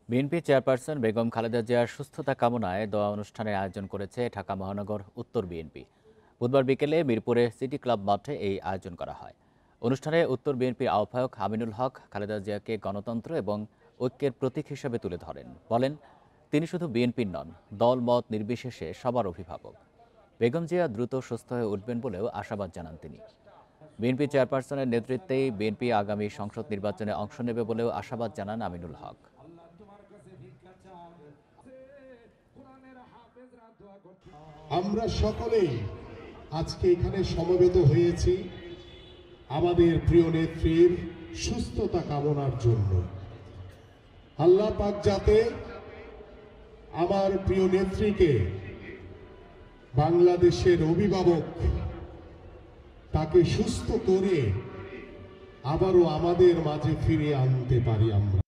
BNP chairperson Begum Khaleda জিয়ার সুস্থতা কামনায় দোয়া অনুষ্ঠানের আয়োজন করেছে ঢাকা মহানগর উত্তর বিএনপি। বুধবার বিকেলে মিরপুরে সিটি ক্লাব মাঠে এই আয়োজন করা হয়। অনুষ্ঠানে উত্তর বিএনপির আহ্বায়ক আমিনুল হক খালেদা জিয়াকে গণতন্ত্র এবং ঐক্যের প্রতীক হিসেবে তুলে ধরেন। বলেন, তিনি শুধু বিএনপির নন, দল মত নির্বিশেষে সবার অভিভাবক। বেগম জিয়া দ্রুত সুস্থ হয়ে উঠবেন বলেও আশাবাদ জানান তিনি। বিএনপি চেয়ারপারসনের নেতৃত্বেই বিএনপি আগামী সংসদ নির্বাচনে অংশ নেবে বলেও আশাবাদ জানান আমিনুল হক। আমরা সকলেই আজকে এখানে সমবেত হয়েছি আমাদের প্রিয় নেত্রীর সুস্থতা কামনার জন্য। আল্লাহ পাক যাতে আমার প্রিয় নেত্রীকে বাংলাদেশের অভিভাবক তাকে সুস্থ করে আবারও আমাদের মাঝে ফিরিয়ে আনতে পারি আমরা।